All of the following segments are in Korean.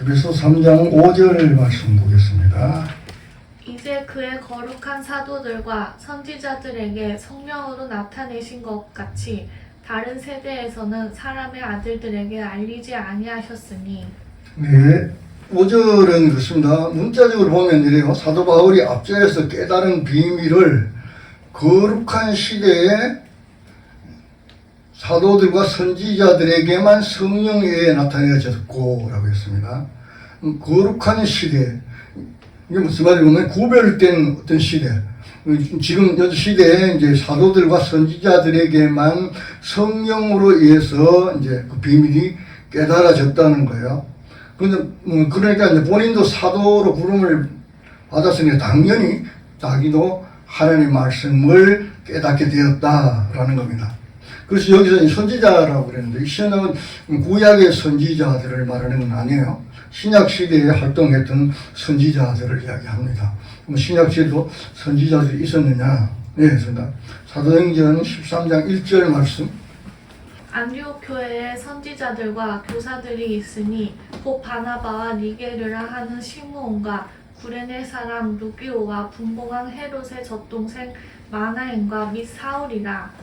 에베소 3장 5절 말씀 보겠습니다. 이제 그의 거룩한 사도들과 선지자들에게 성령으로 나타내신 것 같이 다른 세대에서는 사람의 아들들에게 알리지 아니하셨으니. 네, 5절은 그렇습니다. 문자적으로 보면 이래요. 사도 바울이 앞절에서 깨달은 비밀을 거룩한 시대에 사도들과 선지자들에게만 성령 외에 나타내졌고 라고 했습니다. 거룩한 시대, 이게 무슨 말이냐면 구별된 어떤 시대. 지금 이 시대에 이제 사도들과 선지자들에게만 성령으로 의해서 이제 그 비밀이 깨달아졌다는 거예요. 그러니까 이제 본인도 사도로 부름을 받았으니 당연히 자기도 하나님의 말씀을 깨닫게 되었다라는 겁니다. 그래서 여기서 선지자라고 그랬는데, 이 신약은 구약의 선지자들을 말하는 건 아니에요. 신약 시대에 활동했던 선지자들을 이야기합니다. 신약 시대도 선지자들이 있었느냐? 네, 있습니다. 사도행전 13장 1절 말씀. 안디옥 교회에 선지자들과 교사들이 있으니 곧 바나바와 니게르라 하는 시므온과 구레네 사람 루기오와 분봉왕 헤롯의 젖동생 마나엔과 및 사울이라.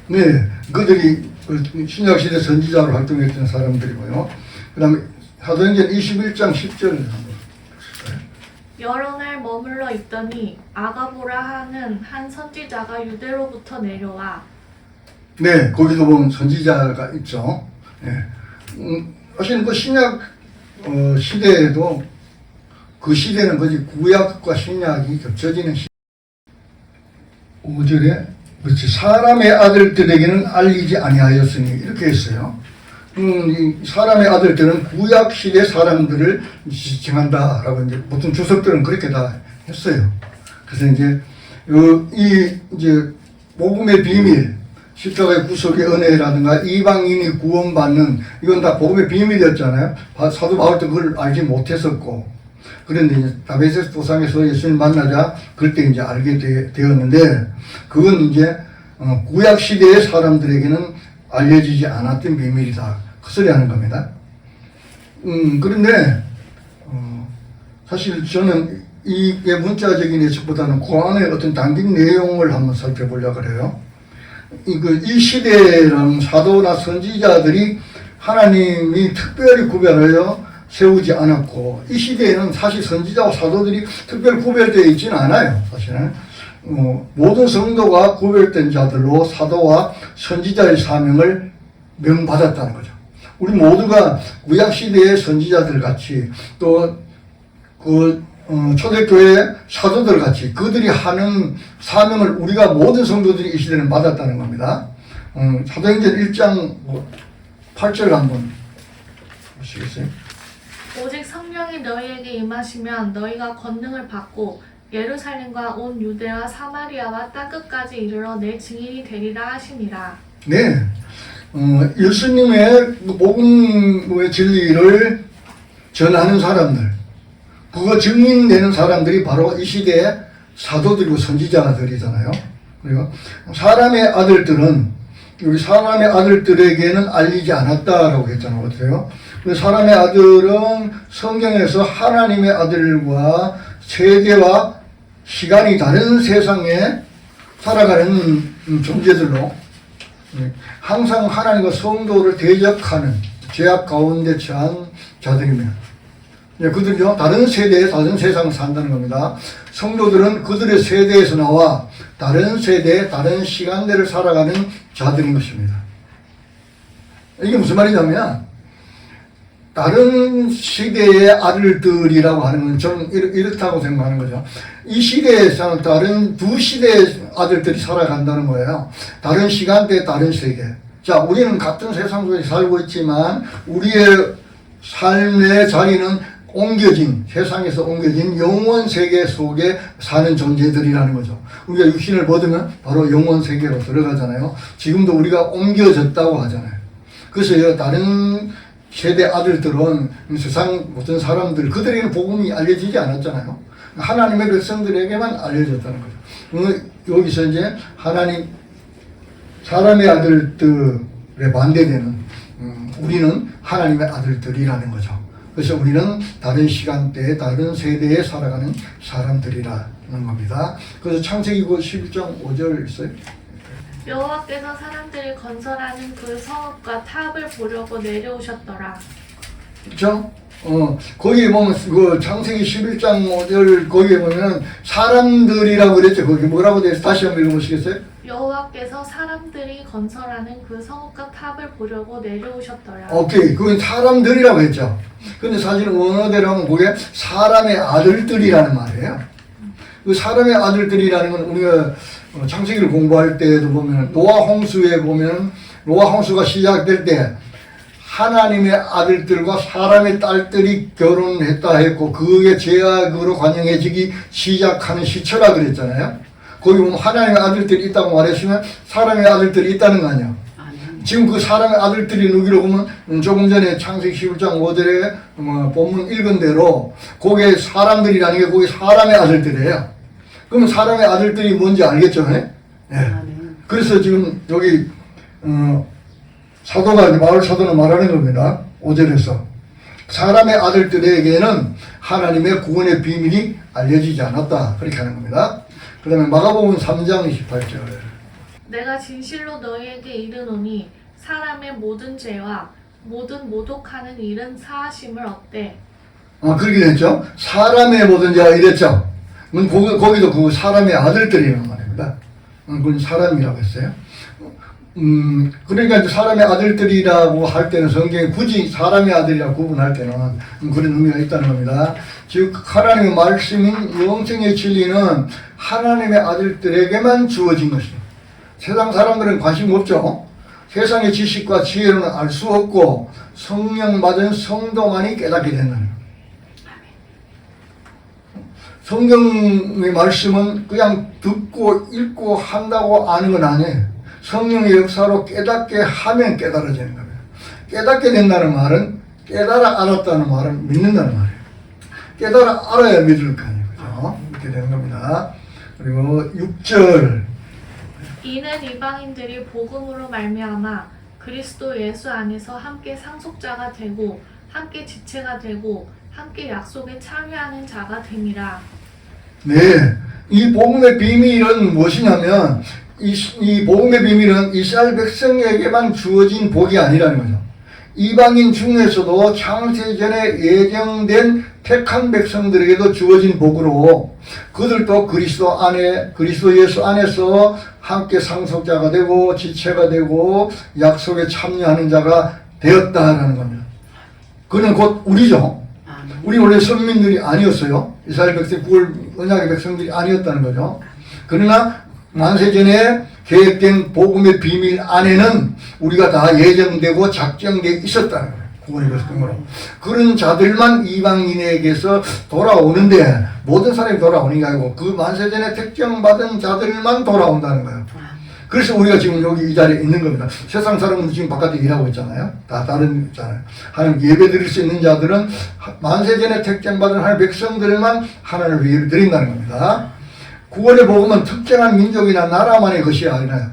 네, 그들이 신약시대 선지자로 활동했던 사람들이고요. 그 다음에 사도행전 21장 10절. 여러 날 머물러 있더니 아가보라 하는 한 선지자가 유대로부터 내려와. 네, 거기도 보면 선지자가 있죠. 네. 사실 그 신약 시대에도 그 시대는 거의 구약과 신약이 겹쳐지는 시대. 5절에 그렇지, 사람의 아들들에게는 알리지 아니하였으니 이렇게 했어요. 사람의 아들들은 구약 시대 사람들을 지칭한다라고 이제 보통 주석들은 그렇게 다 했어요. 그래서 이제 복음의 비밀, 십자가의 구속의 은혜라든가 이방인이 구원받는, 이건 다 복음의 비밀이었잖아요. 사도 바울도 그걸 알지 못했었고, 그런데 이제 다메섹 도상에서 예수님 만나자 그때 이제 알게 되었는데, 그건 이제 구약 시대의 사람들에게는 알려지지 않았던 비밀이다, 그 소리 하는 겁니다. 그런데 사실 저는 이게 문자적인 해석보다는 그 안에 어떤 당긴 내용을 한번 살펴보려고 그래요. 이 시대에는 사도나 선지자들이 하나님이 특별히 구별하여 세우지 않았고, 이 시대에는 사실 선지자와 사도들이 특별히 구별되어 있지는 않아요. 사실은 모든 성도가 구별된 자들로 사도와 선지자의 사명을 명받았다는 거죠. 우리 모두가 구약시대의 선지자들 같이 또 초대교회 사도들 같이 그들이 하는 사명을 우리가 모든 성도들이 이 시대는 받았다는 겁니다. 사도행전 1장 8절 한번 보시겠어요? 오직 성령이 너희에게 임하시면 너희가 권능을 받고 예루살렘과 온 유대와 사마리아와 땅끝까지 이르러 내 증인이 되리라 하시니라. 네, 예수님의 복음의 진리를 전하는 사람들, 그거 증인되는 사람들이 바로 이 시대의 사도들이고 선지자들이잖아요. 그리고 사람의 아들들은, 여기 사람의 아들들에게는 알리지 않았다라고 했잖아요. 어때요? 사람의 아들은 성경에서 하나님의 아들과 세대와 시간이 다른 세상에 살아가는 존재들로 항상 하나님과 성도를 대적하는 죄악 가운데 처한 자들이며, 그들이요 다른 세대에 다른 세상을 산다는 겁니다. 성도들은 그들의 세대에서 나와 다른 세대, 다른 시간대를 살아가는 자들인 것입니다. 이게 무슨 말이냐면, 다른 시대의 아들들이라고 하는 건 저는 이렇다고 생각하는 거죠. 이 시대에서는 다른 두 시대의 아들들이 살아간다는 거예요. 다른 시간대, 다른 세계. 자, 우리는 같은 세상 속에 살고 있지만 우리의 삶의 자리는 세상에서 옮겨진 영원 세계 속에 사는 존재들이라는 거죠. 우리가 육신을 벗으면 바로 영원 세계로 들어가잖아요. 지금도 우리가 옮겨졌다고 하잖아요. 그래서 다른 세대 아들들은 세상 모든 사람들, 그들에게는 복음이 알려지지 않았잖아요. 하나님의 백성들에게만 알려졌다는 거죠. 여기서 이제 사람의 아들들에 반대되는 우리는 하나님의 아들들이라는 거죠. 그래서 우리는 다른 시간대에 다른 세대에 살아가는 사람들이라는 겁니다. 그래서 창세기 11장 5절 있어요. 여호와께서 사람들이 건설하는 그 성읍과 탑을 보려고 내려오셨더라. 그렇죠? 거기에 보면 그 창세기 11장 5절 거기에 보면 사람들이라고 그랬죠. 거기 뭐라고 돼서 다시 한번 읽어보시겠어요? 여호와께서 사람들이 건설하는 그 성읍과 탑을 보려고 내려오셨더라. 오케이. 그건 사람들이라고 했죠. 근데 사실 원어대로 하면 그게 사람의 아들들이라는 말이에요. 그 사람의 아들들이라는 건 우리가 창세기를 공부할 때에도 보면 노아 홍수에 보면 노아 홍수가 시작될 때 하나님의 아들들과 사람의 딸들이 결혼했다 했고 그게 죄악으로 관영해지기 시작하는 시초라 그랬잖아요. 거기 보면 하나님의 아들들이 있다고 말했으면 사람의 아들들이 있다는 거 아니야. 지금 그 사람의 아들들이 누구로 보면 조금 전에 창세기 11장 5절에 본문 읽은 대로 그게 사람들이라는 게 그게 사람의 아들들이에요. 그러면 사람의 아들들이 뭔지 알겠죠? 네? 그래서 지금 여기 사도가 마을 사도는 말하는 겁니다. 5절에서 사람의 아들들에게는 하나님의 구원의 비밀이 알려지지 않았다. 그렇게 하는 겁니다. 그 다음에 마가복음 3장 28절 내가 진실로 너희에게 이르노니 사람의 모든 죄와 모든 모독하는 일은 사하심을 얻되. 그렇게 됐죠. 사람의 모든 죄가 이랬죠. 거기도 그 사람의 아들들이라는 말입니다. 그건 사람이라고 했어요. 그러니까 이제 사람의 아들들이라고 할 때는 성경에 굳이 사람의 아들이라고 구분할 때는 그런 의미가 있다는 겁니다. 즉 하나님의 말씀인 영생의 진리는 하나님의 아들들에게만 주어진 것입니다. 세상 사람들은 관심 없죠. 세상의 지식과 지혜로는 알 수 없고 성령 받은 성도만이 깨닫게 된다는 거예요. 성경의 말씀은 그냥 듣고 읽고 한다고 아는 건 아니에요. 성령의 역사로 깨닫게 하면 깨달아지는 겁니다. 깨닫게 된다는 말은 깨달아 알았다는 말은 믿는다는 말이에요. 깨달아 알아야 믿을 거 아니에요. 그죠? 이렇게 되는 겁니다. 그리고 6절 이는 이방인들이 복음으로 말미암아 그리스도 예수 안에서 함께 상속자가 되고 함께 지체가 되고 함께 약속에 참여하는 자가 됨이라. 네, 이 복음의 비밀은 무엇이냐면 이 복음의 비밀은 이스라엘 백성에게만 주어진 복이 아니라는 거죠. 이방인 중에서도 창세전에 예정된 택한 백성들에게도 주어진 복으로 그들도 그리스도 예수 안에서 함께 상속자가 되고 지체가 되고 약속에 참여하는 자가 되었다라는 겁니다. 그는 곧 우리죠. 우리 원래 선민들이 아니었어요. 이스라엘 백성, 구월 언약의 백성들이 아니었다는 거죠. 그러나 만세전에 계획된 복음의 비밀 안에는 우리가 다 예정되고 작정되어 있었다는 거예요. 구원의 백성으로. 그런 자들만 이방인에게서 돌아오는데 모든 사람이 돌아오는 게 아니고 그 만세전에 택정받은 자들만 돌아온다는 거예요. 그래서 우리가 지금 여기 이 자리에 있는 겁니다. 세상 사람은 지금 바깥에 일하고 있잖아요. 다 다른 있잖아요. 하나님 예배 드릴 수 있는 자들은 만세전에 택정받은 하나님의 백성들만 하나님을 예배 드린다는 겁니다. 구원의 복음은 특정한 민족이나 나라만의 것이 아니라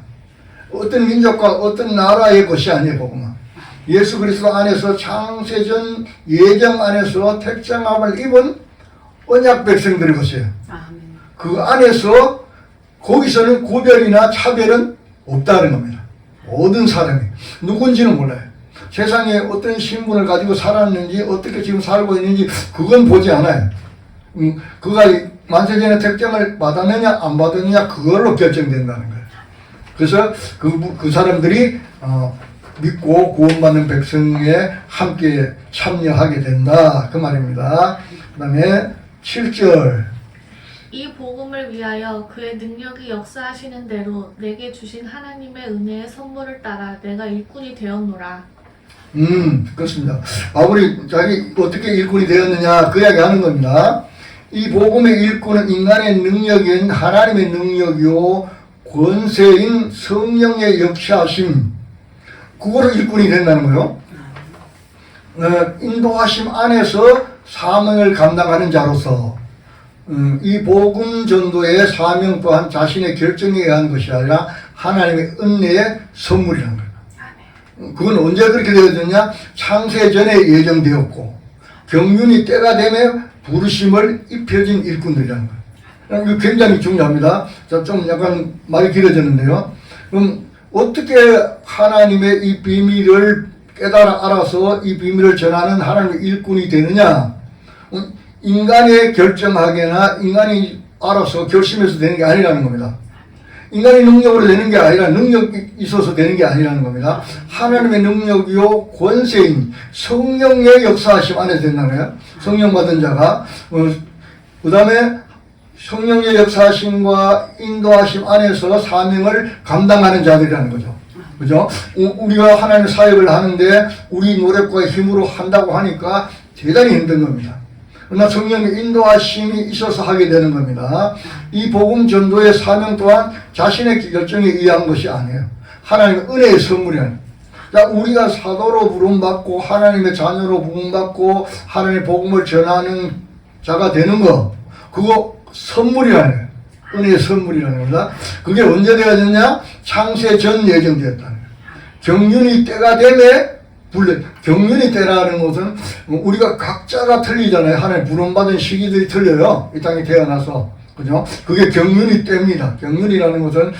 어떤 민족과 어떤 나라의 것이 아니에요. 복음은 예수 그리스도 안에서 창세전 예정 안에서 택정함을 입은 언약 백성들의 것이에요. 그 안에서 거기서는 구별이나 차별은 없다는 겁니다. 모든 사람이 누군지는 몰라요. 세상에 어떤 신분을 가지고 살았는지 어떻게 지금 살고 있는지 그건 보지 않아요. 그가 만세전에 택정을 받았느냐 안 받았느냐 그걸로 결정된다는 거예요. 그래서 그 사람들이 믿고 구원받는 백성에 함께 참여하게 된다 그 말입니다. 그 다음에 7절 이 복음을 위하여 그의 능력이 역사하시는 대로 내게 주신 하나님의 은혜의 선물을 따라 내가 일꾼이 되었노라. 그렇습니다. 바울이 자기 어떻게 일꾼이 되었느냐 그 이야기 하는 겁니다. 이 복음의 일꾼은 인간의 능력인 하나님의 능력이요 권세인 성령의 역사하심 그거로 일꾼이 된다는 거예요. 인도하심 안에서 사명을 감당하는 자로서 이 복음 전도의 사명 또한 자신의 결정에 의한 것이 아니라 하나님의 은혜의 선물이라는 거예요. 그건 언제 그렇게 되어졌냐? 창세전에 예정되었고 경륜이 때가 되면 부르심을 입혀진 일꾼들이라는 거예요. 이거 굉장히 중요합니다. 자, 좀 약간 말이 길어졌는데요. 그럼 어떻게 하나님의 이 비밀을 깨달아 알아서 이 비밀을 전하는 하나님의 일꾼이 되느냐? 인간의 결정하게나 인간이 알아서 결심해서 되는 게 아니라는 겁니다. 인간의 능력으로 되는 게 아니라 능력이 있어서 되는 게 아니라는 겁니다. 하나님의 능력이요 권세인 성령의 역사하심 안에서 된다는 거예요. 성령 받은 자가 그 다음에 성령의 역사하심과 인도하심 안에서 사명을 감당하는 자들이라는 거죠. 그죠? 우리가 하나님의 사역을 하는데 우리 노력과 힘으로 한다고 하니까 대단히 힘든 겁니다. 그러나 성령의 인도하심이 있어서 하게 되는 겁니다. 이 복음 전도의 사명 또한 자신의 결정에 의한 것이 아니에요. 하나님의 은혜의 선물이에요. 자, 우리가 사도로 부름받고 하나님의 자녀로 부름받고 하나님의 복음을 전하는 자가 되는 거, 그거 선물이라는 거예요. 은혜의 선물이라는 겁니다. 그게 언제 되어졌냐? 창세 전 예정되었다는 거예요. 경륜이 때가 되면 경륜이 때라는 것은 우리가 각자가 틀리잖아요. 하나님 부름받은 시기들이 틀려요. 이 땅에 태어나서. 그죠? 그게 경륜이 때입니다. 경륜이라는 것은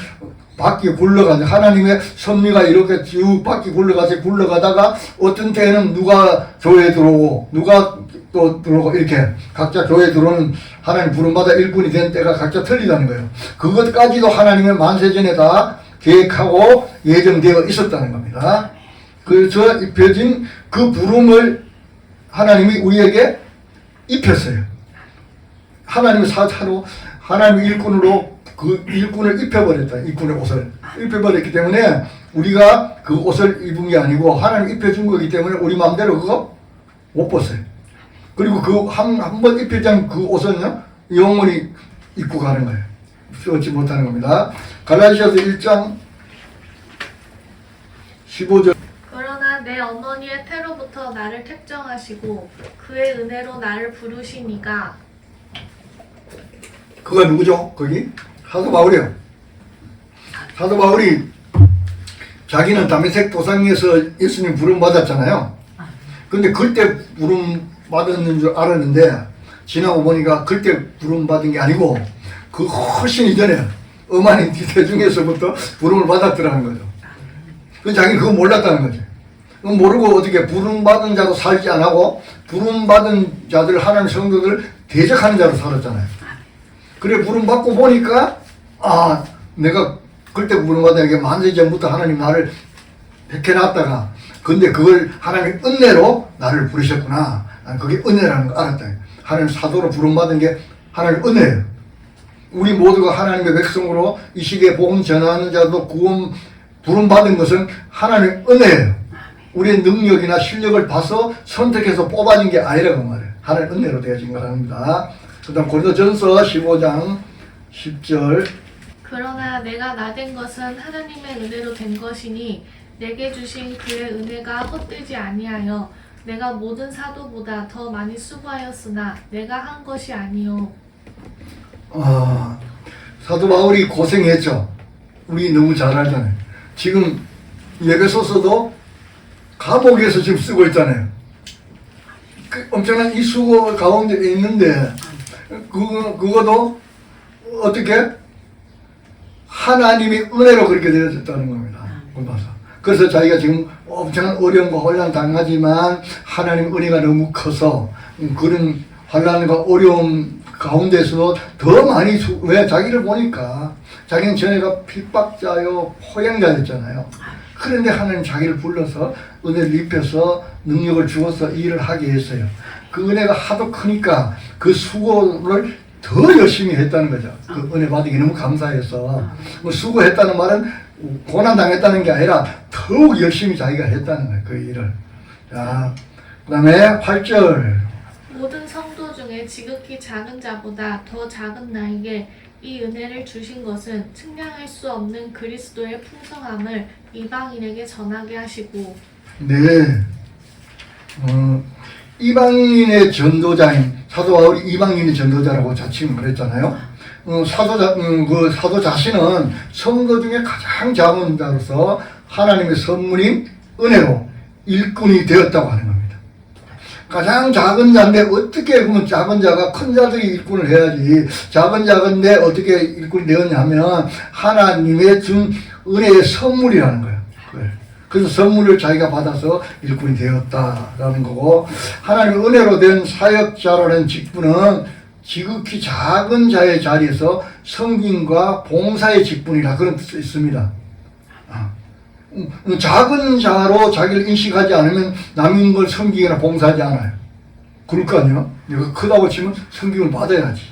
바퀴 굴러가는 하나님의 섭리가 이렇게 쭉 바퀴 굴러가다가 어떤 때에는 누가 교회에 들어오고 누가 또 들어오고 이렇게 각자 교회에 들어오는 하나님 부름받아 일꾼이 된 때가 각자 틀리다는 거예요. 그것까지도 하나님의 만세전에 다 계획하고 예정되어 있었다는 겁니다. 그래서 입혀진 그 부름을 하나님이 우리에게 입혔어요. 하나님의 사자로 하나님의 일꾼으로 그 일꾼을 입혀버렸다. 일꾼의 옷을 입혀버렸기 때문에 우리가 그 옷을 입은 게 아니고 하나님 입혀준 거기 때문에 우리 마음대로 그거 못 벗어요. 그리고 그 한 번 입혀진 그 옷은요 영원히 입고 가는 거예요. 쓰지 못하는 겁니다. 갈라디아서 1장 15절. 그러나 내 어머니의 태로부터 나를 택정하시고 그의 은혜로 나를 부르시니가. 그가 누구죠? 거기? 사도 바울이에요. 사도 바울이 자기는 다메섹 도상에서 예수님 부름 받았잖아요. 근데 그때 부름 받았는 줄 알았는데 지나고 보니까 그때 부름 받은 게 아니고 그 훨씬 이전에 어머니 대중에서부터 부름을 받았더라는 거죠. 그 자기는 그거 몰랐다는 거죠. 모르고 어떻게 부름받은 자도 살지 안 하고 부름받은 자들 하나님 성도들 대적하는 자로 살았잖아요. 그래 부름받고 보니까 아 내가 그때 부름받은 게 만세 전부터 하나님 나를 백해놨다가 근데 그걸 하나님의 은혜로 나를 부르셨구나. 그게 은혜라는 걸 알았다. 하나님 사도로 부름받은 게 하나님의 은혜예요. 우리 모두가 하나님의 백성으로 이 시대에 복음 전하는 자도 구원 부름받은 것은 하나님의 은혜예요. 우리의 능력이나 실력을 봐서 선택해서 뽑아진 게 아니라고 말해요. 하나님의 은혜로 되어진 거랍니다. 그 다음 고린도전서 15장 10절. 그러나 내가 나된 것은 하나님의 은혜로 된 것이니 내게 주신 그의 은혜가 헛되지 아니하여 내가 모든 사도보다 더 많이 수고하였으나 내가 한 것이 아니요. 사도 바울이 고생했죠. 우리 너무 잘 알잖아요. 지금 예배소서도 감옥에서 지금 쓰고 있잖아요. 그 엄청난 이 수고 가운데 있는데 그것도 어떻게 하나님의 은혜로 그렇게 되어졌다는 겁니다. 그래서 자기가 지금 엄청난 어려움과 혼란 당하지만 하나님 은혜가 너무 커서 그런 혼란과 어려움 가운데서도 더 많이 왜 자기를 보니까 자기는 전에가 핍박자요 포양자였잖아요. 그런데 하나님 자기를 불러서 은혜를 입혀서 능력을 주어서 일을 하게 했어요. 그 은혜가 하도 크니까 그 수고를 더 열심히 했다는 거죠. 그 은혜 받기 너무 감사해서. 수고했다는 말은 고난당했다는 게 아니라 더욱 열심히 자기가 했다는 거예요. 그 일을. 자, 그 다음에 8절. 모든 성도 중에 지극히 작은 자보다 더 작은 나에게 이 은혜를 주신 것은 측량할 수 없는 그리스도의 풍성함을 이방인에게 전하게 하시고. 네. 이방인의 전도자인 사도 바울이 이방인의 전도자라고 자칭을 했잖아요. 그 사도 자신은 성도 중에 가장 작은 자로서 하나님의 선물인 은혜로 일꾼이 되었다고 하는 겁니다. 가장 작은 자인데 어떻게 그러면 작은 자가 큰 자들이 일꾼을 해야지. 작은 자인데 어떻게 일꾼이 되었냐 하면 하나님의 준 은혜의 선물이라는 거예요. 그래서 선물을 자기가 받아서 일꾼이 되었다라는 거고, 하나님의 은혜로 된 사역자라는 직분은 지극히 작은 자의 자리에서 섬김과 봉사의 직분이라 그런 뜻이 있습니다. 작은 자로 자기를 인식하지 않으면 남인 걸 섬기거나 봉사하지 않아요. 그럴 거 아니에요? 내가 크다고 치면 섬김을 받아야지.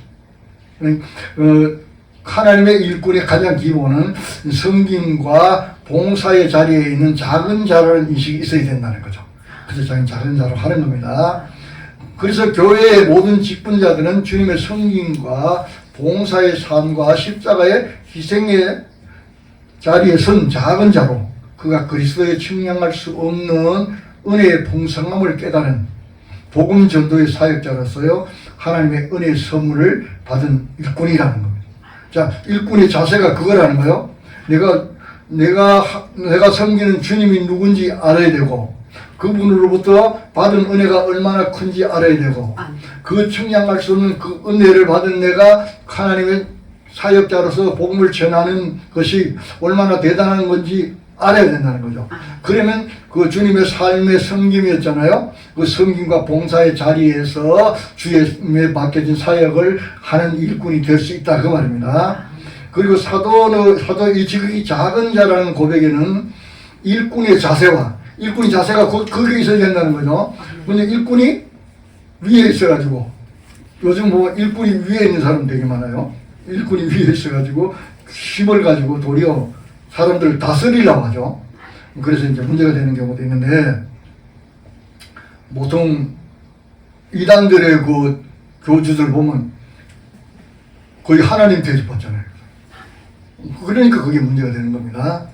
하나님의 일꾼의 가장 기본은 섬김과 봉사의 자리에 있는 작은 자라는 인식이 있어야 된다는 거죠. 그래서 자기는 작은 자로 하는 겁니다. 그래서 교회의 모든 직분자들은 주님의 섬김과 봉사의 삶과 십자가의 희생의 자리에 선 작은 자로 그가 그리스도에 측량할 수 없는 은혜의 풍성함을 깨달은 복음 전도의 사역자로서요 하나님의 은혜의 선물을 받은 일꾼이라는 겁니다. 자, 일꾼의 자세가 그거라는 거예요. 내가 섬기는 주님이 누군지 알아야 되고, 그분으로부터 받은 은혜가 얼마나 큰지 알아야 되고, 그 측량할 수 없는 그 은혜를 받은 내가 하나님의 사역자로서 복음을 전하는 것이 얼마나 대단한 건지 알아야 된다는 거죠. 그러면 그 주님의 삶의 섬김이었잖아요. 그 섬김과 봉사의 자리에서 주님에 맡겨진 사역을 하는 일꾼이 될 수 있다 그 말입니다. 그리고 사도의 지극히 작은 자라는 고백에는 일꾼의 자세가 거기에 있어야 된다는 거죠. 근데 일꾼이 위에 있어가지고, 요즘 뭐 일꾼이 위에 있는 사람 되게 많아요. 일꾼이 위에 있어가지고 힘을 가지고 도리어 사람들을 다스리려고 하죠. 그래서 이제 문제가 되는 경우도 있는데, 보통 이단들의 그 교주들 보면 거의 하나님 대접받잖아요. 그러니까 그게 문제가 되는 겁니다.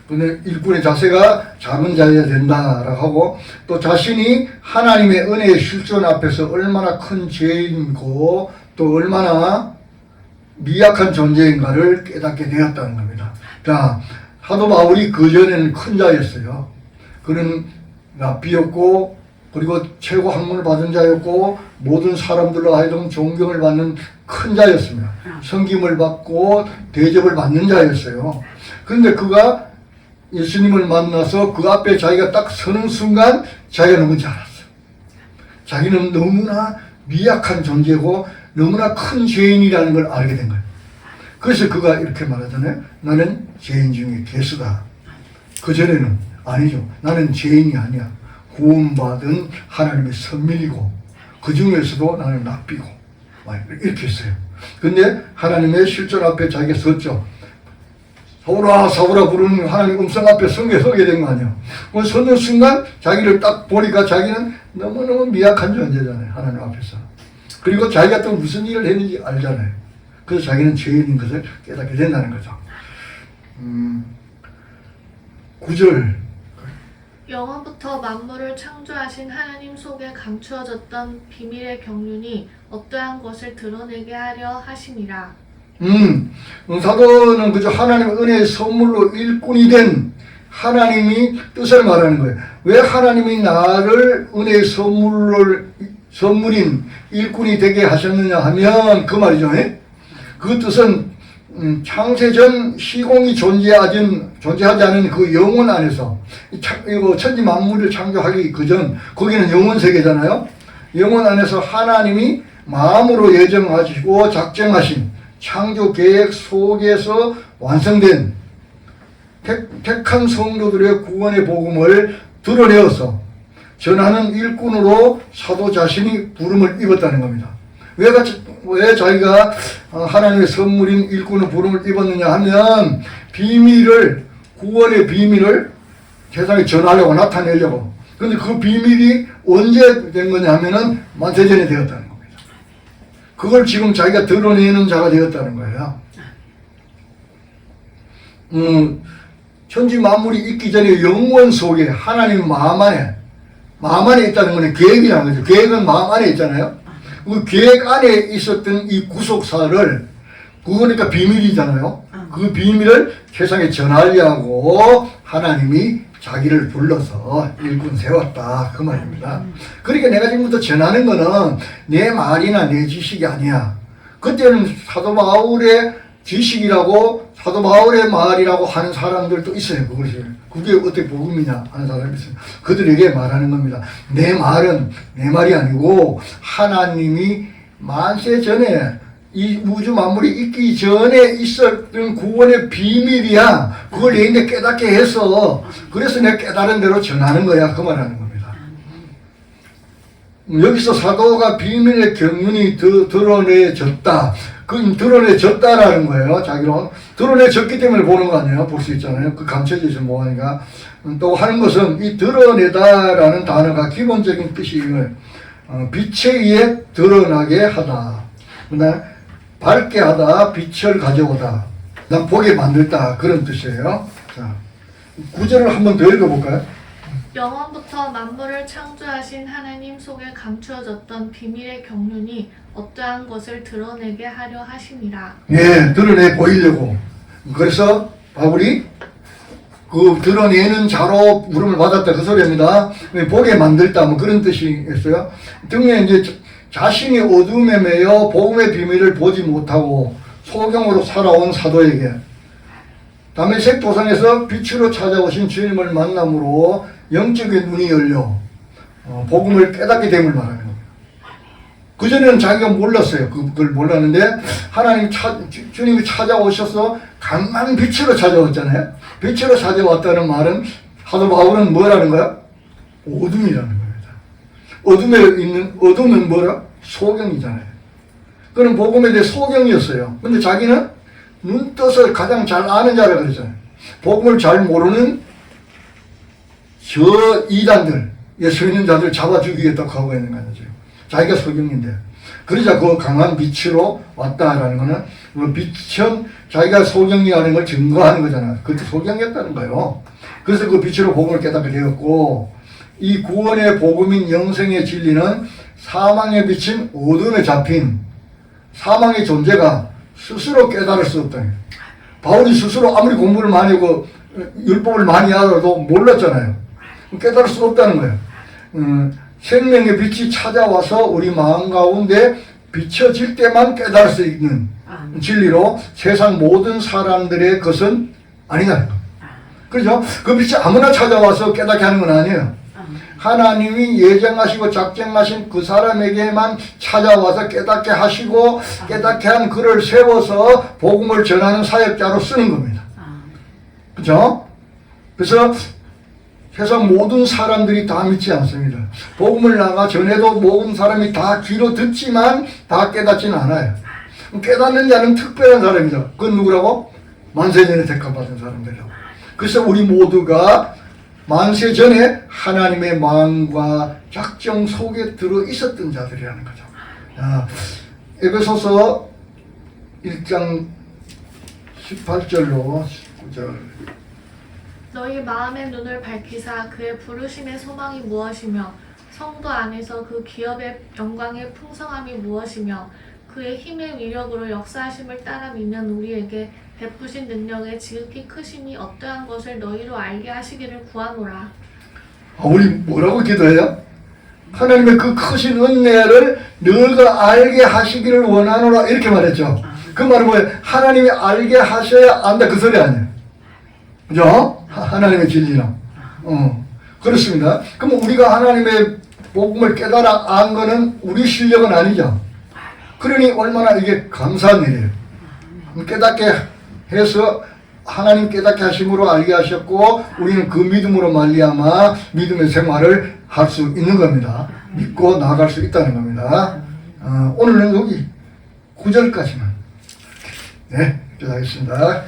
근데 일꾼의 자세가 작은 자여야 된다라고 하고, 또 자신이 하나님의 은혜의 실존 앞에서 얼마나 큰 죄인이고 또 얼마나 미약한 존재인가를 깨닫게 되었다는 겁니다. 자, 사도 바울이 그전에는 큰 자였어요. 그는 랍비였고, 그리고 최고 학문을 받은 자였고, 모든 사람들로 하여금 존경을 받는 큰 자였습니다. 섬김을 받고 대접을 받는 자였어요. 그런데 그가 예수님을 만나서 그 앞에 자기가 딱 서는 순간 자기가 누군지 알았어요. 자기는 너무나 미약한 존재고 너무나 큰 죄인이라는 걸 알게 된 거예요. 그래서 그가 이렇게 말하잖아요. 나는 죄인 중에 괴수다. 그전에는 아니죠. 나는 죄인이 아니야. 구원받은 하나님의 선민이고 그 중에서도 나는 랍비고 이렇게 했어요. 근데 하나님의 실존 앞에 자기가 섰죠. 사울아 사울아 부르는 하나님 음성 앞에 서게 된 거 아니에요. 그 서는 순간 자기를 딱 보니까 자기는 너무너무 미약한 존재잖아요. 하나님 앞에서. 그리고 자기가 또 무슨 일을 했는지 알잖아요. 그래서 자기는 죄인인 것을 깨닫게 된다는 거죠. 9절. 영원부터 만물을 창조하신 하나님 속에 감추어졌던 비밀의 경륜이 어떠한 것을 드러내게 하려 하심이라. 사도는 그저 하나님의 은혜의 선물로 일꾼이 된 하나님이 뜻을 말하는 거예요. 왜 하나님이 나를 은혜의 선물인 일꾼이 되게 하셨느냐 하면 그 말이죠. 그 뜻은 창세전 시공이 존재하지 않은 그 영혼 안에서 이거 천지 만물을 창조하기 그전 거기는 영혼 세계잖아요. 영혼 안에서 하나님이 마음으로 예정하시고 작정하신 창조 계획 속에서 완성된 택한 성도들의 구원의 복음을 드러내어서 전하는 일꾼으로 사도 자신이 부름을 입었다는 겁니다. 왜 자기가 하나님의 선물인 일꾼의 부름을 입었느냐 하면 구원의 비밀을 세상에 전하려고 나타내려고. 근데 그 비밀이 언제 된 거냐 하면은 만세전에 되었다는 겁니다. 그걸 지금 자기가 드러내는 자가 되었다는 거예요. 천지 만물이 있기 전에 영원 속에 하나님 마음 안에 있다는 거는 계획이라는 거죠. 계획은 마음 안에 있잖아요. 그 계획 안에 있었던 이 구속사를, 그거니까 비밀이잖아요. 그 비밀을 세상에 전하려고 하나님이 자기를 불러서 일꾼 세웠다 그 말입니다. 그러니까 내가 지금부터 전하는 거는 내 말이나 내 지식이 아니야. 그때는 사도 바울의 지식이라고 사도 바울의 말이라고 하는 사람들도 있어요. 그게 어떻게 복음이냐 하는 사람이 있어요. 그들에게 말하는 겁니다. 내 말은 내 말이 아니고 하나님이 만세 전에 이 우주 만물이 있기 전에 있었던 구원의 비밀이야. 그걸 내인데 깨닫게 해서 그래서 내가 깨달은 대로 전하는 거야. 그 말하는 겁니다. 여기서 사도가 비밀의 경륜이 드러내졌다. 그 드러내졌다라는 거예요. 자기로 드러내졌기 때문에 보는 거 아니에요. 볼 수 있잖아요. 그 감춰져 있으면 뭐하니까. 또 하는 것은 이 드러내다라는 단어가 기본적인 뜻이 빛에 의해 드러나게 하다. 그다음에 밝게 하다, 빛을 가져오다. 난 보게 만들다. 그런 뜻이에요. 자, 구절을 한번 더 읽어볼까요? 영원부터 만물을 창조하신 하나님 속에 감추어졌던 비밀의 경륜이 어떠한 것을 드러내게 하려 하심이라. 예, 드러내 보이려고. 그래서 바울이 그 드러내는 자로 부름을 받았다 그 소리입니다. 보게 만들다 뭐 그런 뜻이겠어요. 등에 이제 자신이 어둠에 매여 복음의 비밀을 보지 못하고 소경으로 살아온 사도에게 다메섹 도상에서 빛으로 찾아오신 주님을 만남으로 영적인 눈이 열려 복음을 깨닫게 됨을 말하는 겁니다. 그전에는 자기가 몰랐어요. 그걸 몰랐는데 하나님 주님이 찾아오셔서 강한 빛으로 찾아왔잖아요. 빛으로 찾아왔다는 말은 사도 바울은 뭐라는 거야? 어둠이라는 겁니다. 어둠에 있는 어둠은 뭐라? 소경이잖아요. 그는 복음에 대해 소경이었어요. 근데 자기는 눈 떠서 가장 잘 아는 자라 그랬잖아요. 복음을 잘 모르는 저 이단들에 서 있는 자들 잡아 죽이겠다고 하고 있는 거죠. 자기가 소경인데. 그러자 그 강한 빛으로 왔다라는 거는 그 빛은 자기가 소경이라는 걸 증거하는 거잖아요. 그때 소경이었다는 거예요. 그래서 그 빛으로 복음을 깨닫게 되었고 이 구원의 복음인 영생의 진리는 사망에 비친 어둠에 잡힌 사망의 존재가 스스로 깨달을 수 없다. 바울이 스스로 아무리 공부를 많이 하고 율법을 많이 하더라도 몰랐잖아요. 깨달을 수 없다는 거예요. 생명의 빛이 찾아와서 우리 마음 가운데 비춰질 때만 깨달을 수 있는 진리로 세상 모든 사람들의 것은 아니라는 거예요. 그렇죠? 그 빛이 아무나 찾아와서 깨닫게 하는 건 아니에요. 하나님이 예정하시고 작정하신 그 사람에게만 찾아와서 깨닫게 하시고 깨닫게 한 그를 세워서 복음을 전하는 사역자로 쓰는 겁니다. 그렇죠? 그래서 세상 모든 사람들이 다 믿지 않습니다. 복음을 나가 전해도 모든 사람이 다 귀로 듣지만 다 깨닫지는 않아요. 깨닫는 자는 특별한 사람이죠. 그건 누구라고? 만세전에 택함받은 사람들이라고. 그래서 우리 모두가 만세 전에 하나님의 마음과 작정 속에 들어 있었던 자들이라는 거죠. 에베소서 1장 18절로 19절. 너희 마음의 눈을 밝히사 그의 부르심의 소망이 무엇이며 성도 안에서 그 기업의 영광의 풍성함이 무엇이며 그의 힘의 위력으로 역사하심을 따라 믿는 우리에게 베푸신 능력의 지극히 크심이 어떠한 것을 너희로 알게 하시기를 구하노라. 우리 뭐라고 기도해요? 하나님의 그 크신 은혜를 너희가 알게 하시기를 원하노라 이렇게 말했죠. 그 말은 뭐예요? 하나님이 알게 하셔야 안다 그 소리 아니에요. 그죠? 하나님의 진리랑. 그렇습니다. 그럼 우리가 하나님의 복음을 깨달아 안 거는 우리 실력은 아니죠. 그러니 얼마나 이게 감사한 일이에요. 깨닫게 해서 하나님 깨닫게 하심으로 알게 하셨고 우리는 그 믿음으로 말미암아 믿음의 생활을 할 수 있는 겁니다. 믿고 나아갈 수 있다는 겁니다. 오늘은 여기 9절까지만 네, 기도하겠습니다.